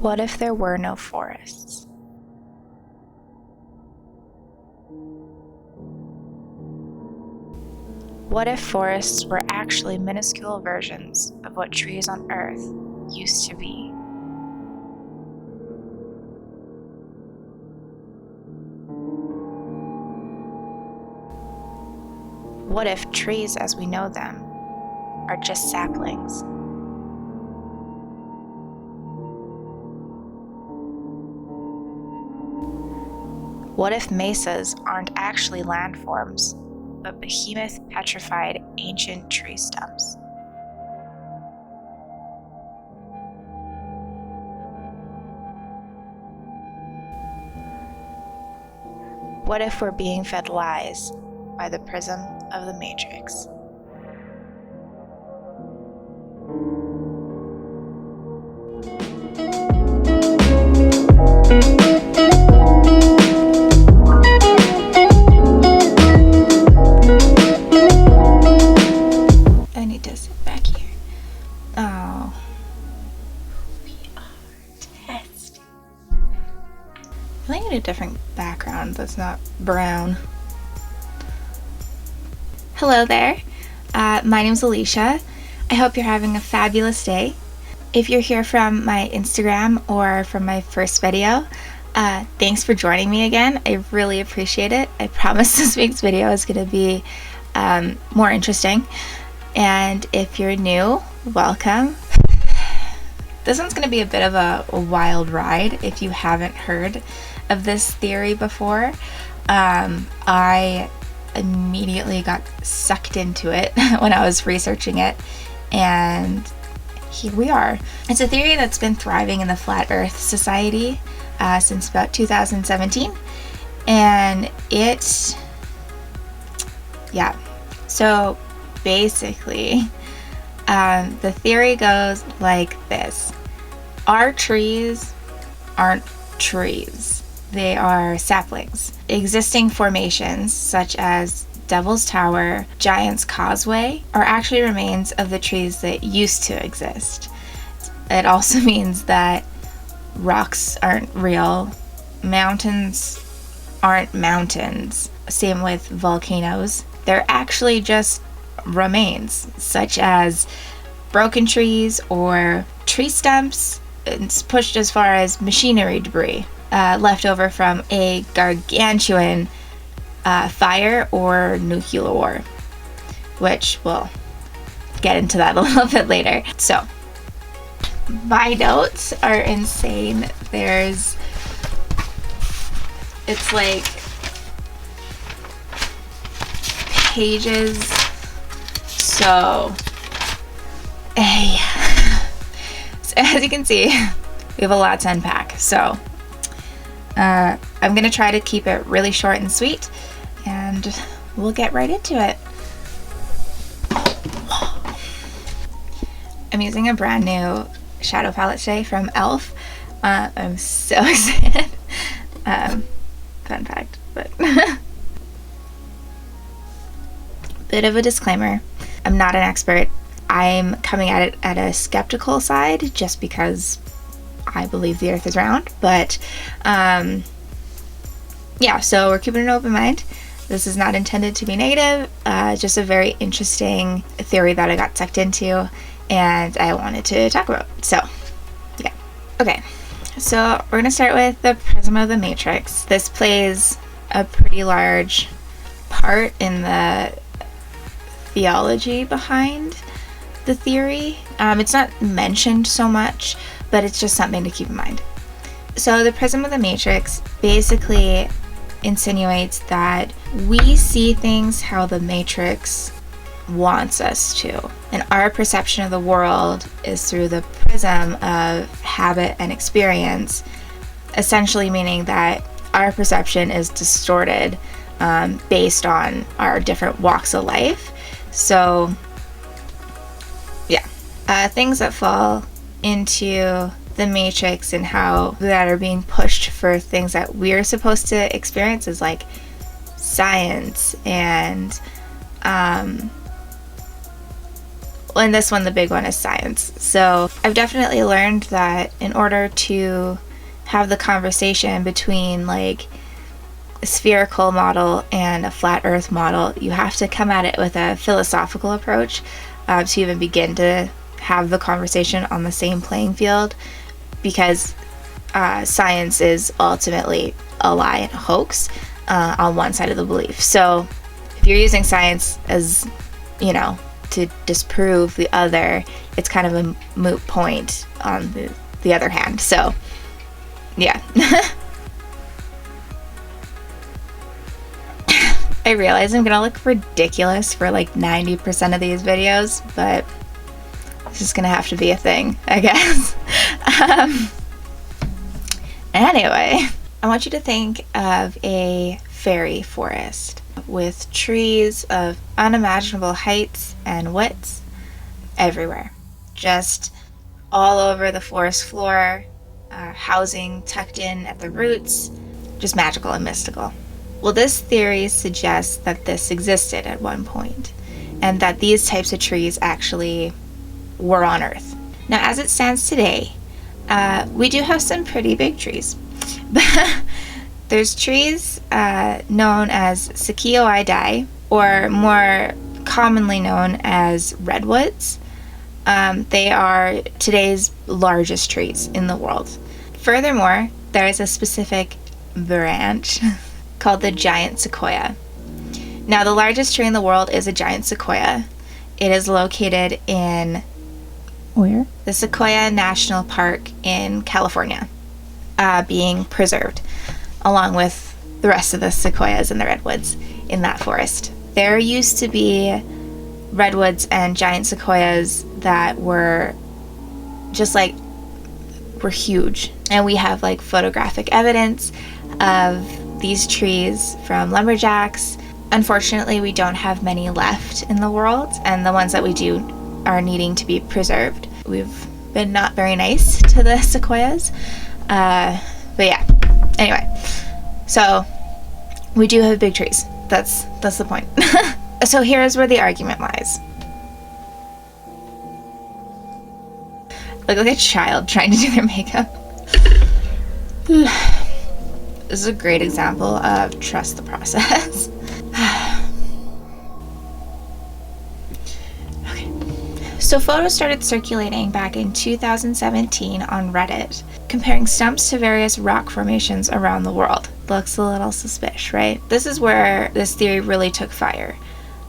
What if there were no forests? What if forests were actually minuscule versions of what trees on Earth used to be? What if trees as we know them are just saplings? What if mesas aren't actually landforms, but behemoth petrified ancient tree stumps? What if we're being fed lies by the prism of the Matrix? I need to sit back here. Oh. We are testing. I think I need a different background that's not brown. Hello there. My name's Alisha. I hope you're having a fabulous day. If you're here from my Instagram or from my first video, thanks for joining me again. I really appreciate it. I promise this week's video is going to be more interesting. And if you're new, welcome. This one's going to be a bit of a wild ride if you haven't heard of this theory before. I immediately got sucked into it when I was researching it, and here we are. It's a theory that's been thriving in the Flat Earth Society since about 2017, and so basically the theory goes like this. Our trees aren't trees. They are saplings. Existing formations such as Devil's Tower, Giant's Causeway are actually remains of the trees that used to exist. It also means that rocks aren't real, mountains aren't mountains. Same with volcanoes. They're actually just remains, such as broken trees or tree stumps. It's pushed as far as machinery debris left over from a gargantuan fire or nuclear war, which we'll get into that a little bit later. So, my notes are insane. It's like pages. So as you can see, we have a lot to unpack. So I'm going to try to keep it really short and sweet, and we'll get right into it. I'm using a brand new shadow palette today from e.l.f. I'm so excited. Fun fact, but bit of a disclaimer. I'm not an expert. I'm coming at it at a skeptical side just because I believe the earth is round, but so we're keeping an open mind. This is not intended to be negative, just a very interesting theory that I got sucked into and I wanted to talk about. So, yeah. Okay, so we're gonna start with the prism of the matrix. This plays a pretty large part in the theology behind the theory. It's not mentioned so much, but it's just something to keep in mind. So the prism of the matrix basically insinuates that we see things how the matrix wants us to, and our perception of the world is through the prism of habit and experience, essentially meaning that our perception is distorted based on our different walks of life. So things that fall into the matrix and how that are being pushed for things that we're supposed to experience is like science and And this one, the big one, is science. So I've definitely learned that in order to have the conversation between like a spherical model and a flat earth model, you have to come at it with a philosophical approach to even begin to have the conversation on the same playing field, because science is ultimately a lie and a hoax on one side of the belief. So if you're using science as, you know, to disprove the other, it's kind of a moot point on the other hand. So yeah. I realize I'm gonna look ridiculous for like 90% of these videos, but it's just gonna have to be a thing, I guess. Anyway, I want you to think of a fairy forest with trees of unimaginable heights and widths everywhere, just all over the forest floor, housing tucked in at the roots, just magical and mystical. Well, this theory suggests that this existed at one point, and that these types of trees actually were on Earth. Now, as it stands today, we do have some pretty big trees. There's trees known as Sakio-i-dai, or more commonly known as redwoods. They are today's largest trees in the world. Furthermore, there is a specific branch called the giant sequoia. Now, the largest tree in the world is a giant sequoia. It is located in where? The Sequoia National Park in California, being preserved along with the rest of the sequoias and the redwoods in that forest. There used to be redwoods and giant sequoias that were just like, were huge. And we have like photographic evidence of these trees from lumberjacks. Unfortunately, we don't have many left in the world, and the ones that we do are needing to be preserved. We've been not very nice to the sequoias. But yeah, anyway, so we do have big trees. That's the point. So here's where the argument lies. Look like a child trying to do their makeup. This is a great example of trust the process. Okay. So photos started circulating back in 2017 on Reddit, comparing stumps to various rock formations around the world. Looks a little suspicious, right? This is where this theory really took fire,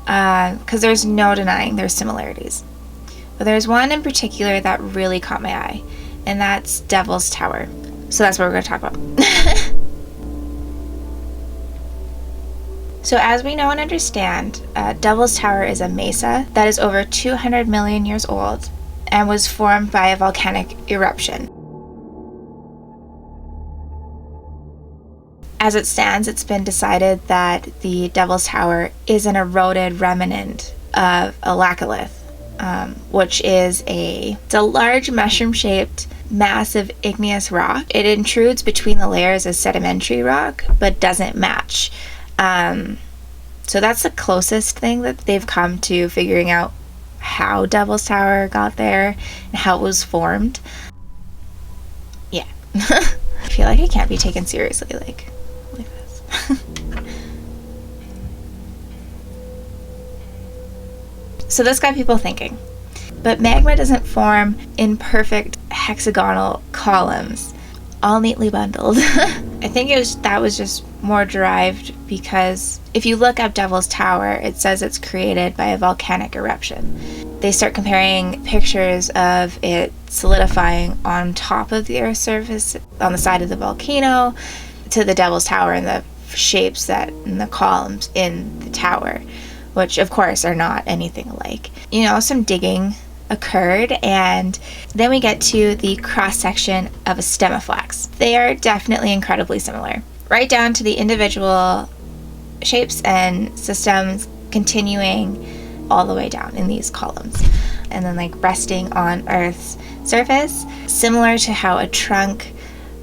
because there's no denying their similarities. But there's one in particular that really caught my eye, and that's Devil's Tower. So that's what we're going to talk about. So as we know and understand, Devil's Tower is a mesa that is over 200 million years old and was formed by a volcanic eruption. As it stands, it's been decided that the Devil's Tower is an eroded remnant of a laccolith, which is it's a large mushroom-shaped, massive igneous rock. It intrudes between the layers as sedimentary rock, but doesn't match. So that's the closest thing that they've come to figuring out how Devil's Tower got there and how it was formed. Yeah. I feel like it can't be taken seriously like this. So this got people thinking. But magma doesn't form in perfect hexagonal columns, all neatly bundled. I think that was just more derived because if you look up Devil's Tower, it says it's created by a volcanic eruption. They start comparing pictures of it solidifying on top of the Earth's surface on the side of the volcano to the Devil's Tower and the shapes that in the columns in the tower, which of course are not anything alike. You know, some digging occurred, and then we get to the cross-section of a stem of flax. They are definitely incredibly similar, right down to the individual shapes and systems continuing all the way down in these columns, and then like resting on Earth's surface, similar to how a trunk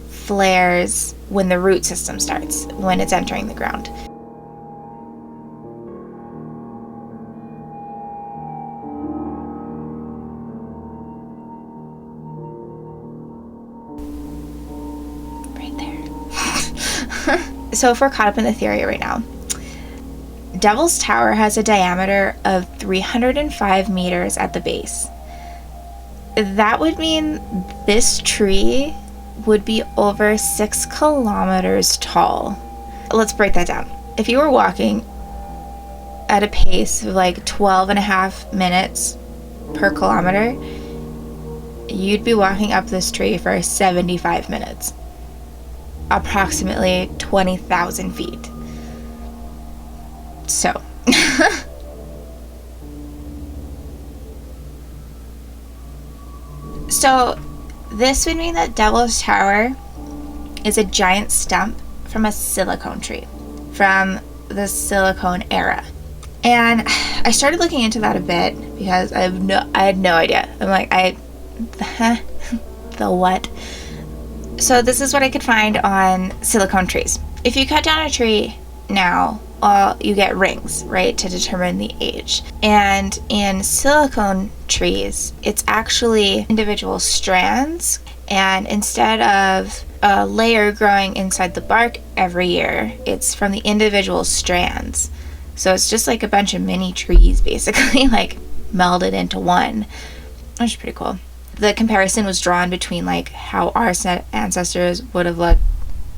flares when the root system starts, when it's entering the ground. So if we're caught up in the theory right now, Devil's Tower has a diameter of 305 meters at the base. That would mean this tree would be over 6 kilometers tall. Let's break that down. If you were walking at a pace of like 12 and a half minutes per kilometer, you'd be walking up this tree for 75 minutes. Approximately 20,000 feet. So. So this would mean that Devil's Tower is a giant stump from a silicone tree, from the silicone era. And I started looking into that a bit because I had no idea. I'm like, the what? So this is what I could find on silicone trees. If you cut down a tree now, you get rings, right, to determine the age. And in silicone trees, it's actually individual strands. And instead of a layer growing inside the bark every year, it's from the individual strands. So it's just like a bunch of mini trees, basically, like melded into one, which is pretty cool. The comparison was drawn between like how our ancestors would have looked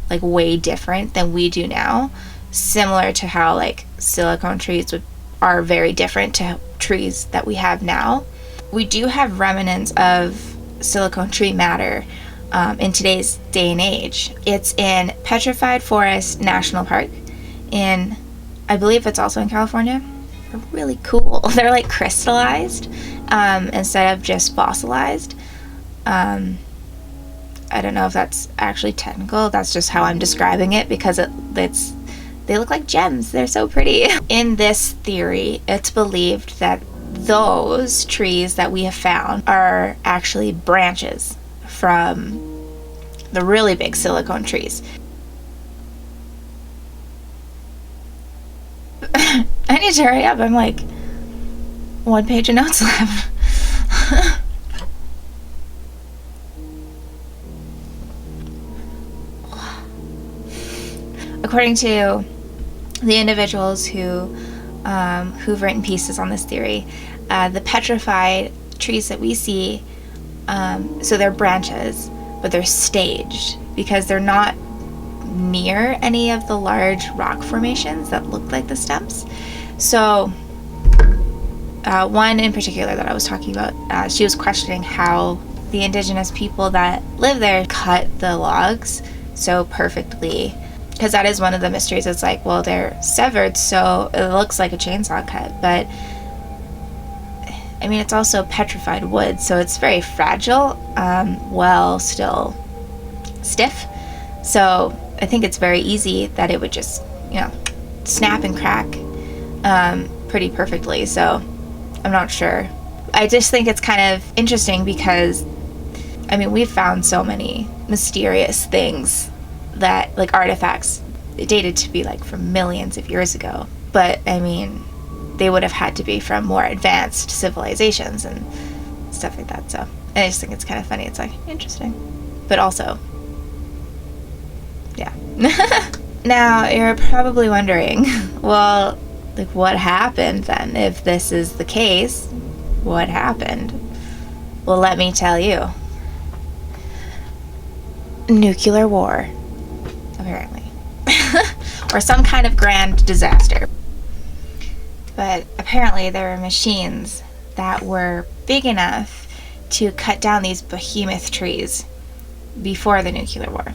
like way different than we do now, similar to how like silicone trees are very different to trees that we have now. We do have remnants of silicone tree matter in today's day and age. It's in Petrified Forest National Park in, I believe it's also in California. They're really cool. They're like crystallized instead of just fossilized. I don't know if that's actually technical. That's just how I'm describing it because they look like gems. They're so pretty. In this theory, it's believed that those trees that we have found are actually branches from the really big silicone trees. I need to hurry up. I'm like 1 page of notes left. According to the individuals who've written pieces on this theory, the petrified trees that we see, so they're branches, but they're staged because they're not near any of the large rock formations that look like the stumps. So one in particular that I was talking about, she was questioning how the indigenous people that live there cut the logs so perfectly, because that is one of the mysteries. It's like, well, they're severed, so it looks like a chainsaw cut, but I mean, it's also petrified wood, so it's very fragile, while still stiff. So I think it's very easy that it would just, snap and crack pretty perfectly. So I'm not sure. I just think it's kind of interesting because, I mean, we've found so many mysterious things that, like artifacts, dated to be like from millions of years ago. But, I mean, they would have had to be from more advanced civilizations and stuff like that. So I just think it's kind of funny. It's like, interesting. But also, yeah. Now, you're probably wondering, well, like, what happened then? If this is the case, what happened? Well, let me tell you. Nuclear war, apparently. Or some kind of grand disaster. But apparently there were machines that were big enough to cut down these behemoth trees before the nuclear war.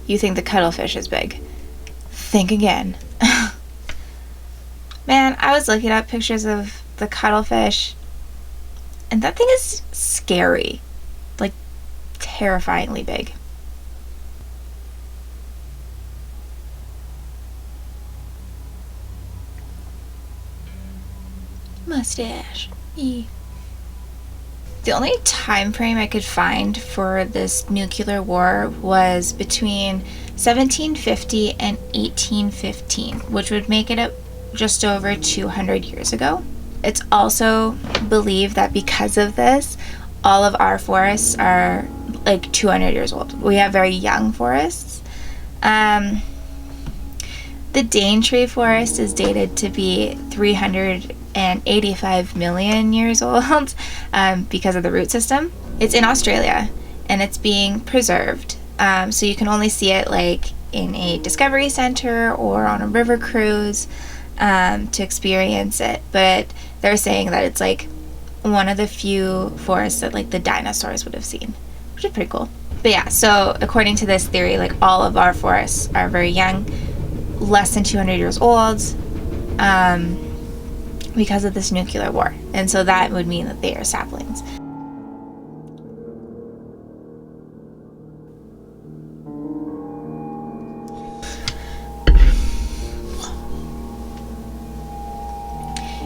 You think the cuttlefish is big? Think again. Man, I was looking up pictures of the cuttlefish, and that thing is scary. Like, terrifyingly big. Mustache. The only time frame I could find for this nuclear war was between 1750 and 1815, which would make it just over 200 years ago. It's also believed that because of this, all of our forests are like 200 years old. We have very young forests, The Daintree forest is dated to be 385 million years old because of the root system. It's in Australia and it's being preserved. So you can only see it like in a discovery center or on a river cruise to experience it. But they're saying that it's like one of the few forests that like the dinosaurs would have seen, which is pretty cool. But yeah, so according to this theory, like all of our forests are very young, less than 200 years old, because of this nuclear war. And so that would mean that they are saplings.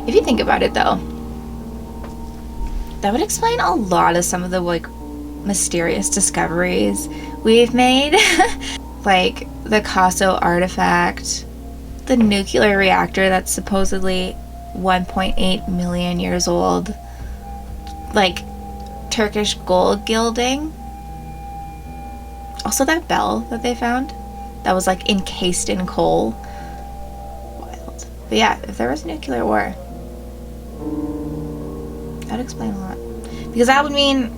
If you think about it though, that would explain a lot of some of the like mysterious discoveries we've made. Like the Caso artifact, the nuclear reactor that's supposedly 1.8 million years old, like Turkish gold gilding. Also that bell that they found that was like encased in coal. Wild. But yeah, if there was a nuclear war, that would explain a lot. Because that would mean,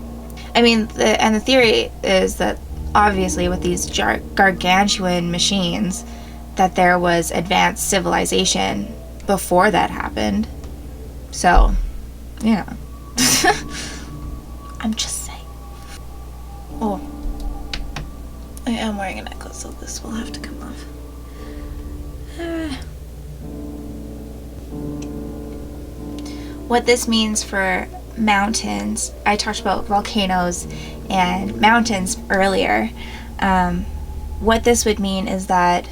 the theory is that obviously with these gargantuan machines, that there was advanced civilization before that happened. So, yeah. I'm just saying. Oh. I am wearing a necklace, so this will have to come off. What this means for mountains, I talked about volcanoes and mountains earlier. What this would mean is that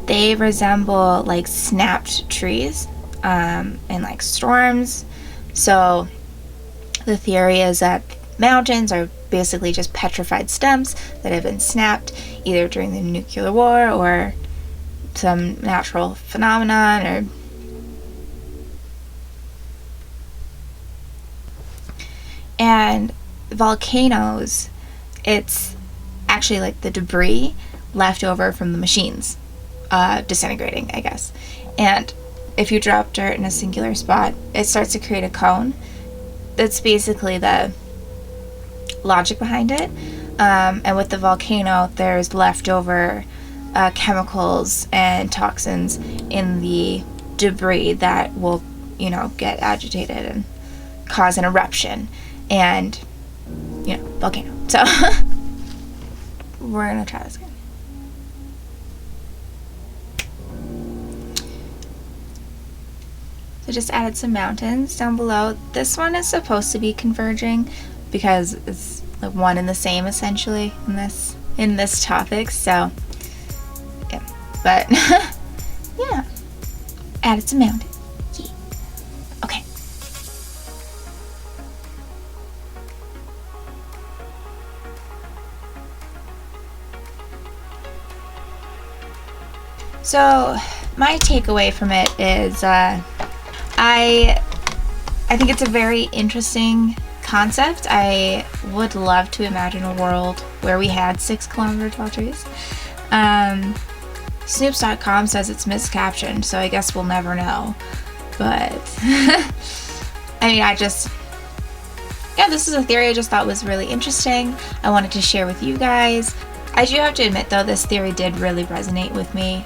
they resemble like snapped trees in like storms. So the theory is that mountains are basically just petrified stumps that have been snapped either during the nuclear war or some natural phenomenon or and volcanoes, it's actually like the debris left over from the machines disintegrating, I guess. And if you drop dirt in a singular spot, it starts to create a cone. That's basically the logic behind it. And with the volcano, there's leftover chemicals and toxins in the debris that will, get agitated and cause an eruption. And, volcano. So, we're gonna try this again. So just added some mountains down below. This one is supposed to be converging because it's like one and the same essentially in this topic. So, yeah. But, yeah. Added some mountains. Okay. So my takeaway from it is I think it's a very interesting concept. I would love to imagine a world where we had 6 kilometer tall trees. Snoops.com says it's miscaptioned, so I guess we'll never know. But this is a theory I just thought was really interesting. I wanted to share with you guys. I do have to admit though, this theory did really resonate with me.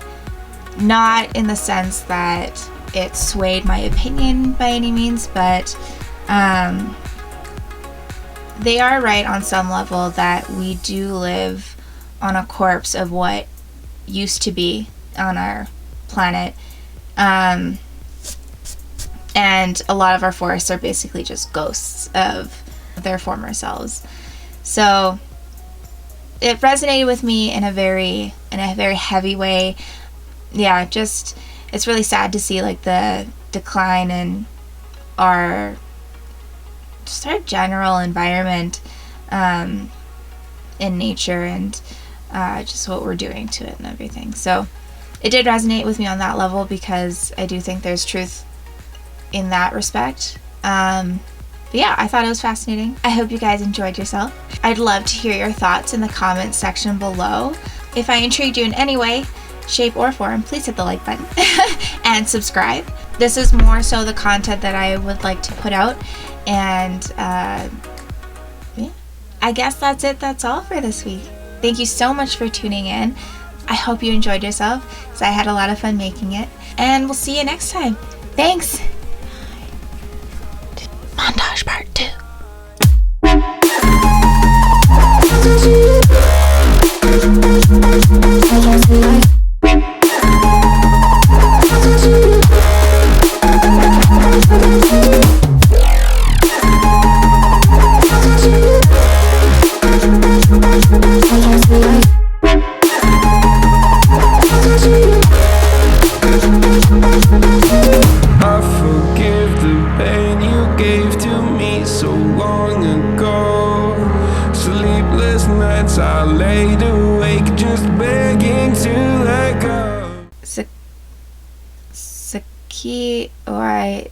Not in the sense that it swayed my opinion by any means, but they are right on some level that we do live on a corpse of what used to be on our planet. And a lot of our forests are basically just ghosts of their former selves. So it resonated with me in a very heavy way. Yeah, just it's really sad to see like the decline in our general environment in nature and just what we're doing to it and everything. So it did resonate with me on that level because I do think there's truth in that respect. But yeah, I thought it was fascinating. I hope you guys enjoyed yourself. I'd love to hear your thoughts in the comments section below. If I intrigued you in any way, shape, or form, please hit the like button and subscribe. This is more so the content that I would like to put out. And yeah, I guess that's it. That's all for this week. Thank you so much for tuning in. I hope you enjoyed yourself, because I had a lot of fun making it. And we'll see you next time. Thanks. Montage part 2. I laid awake just begging to let go. Sakai oi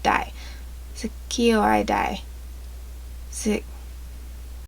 die. Saki oi die.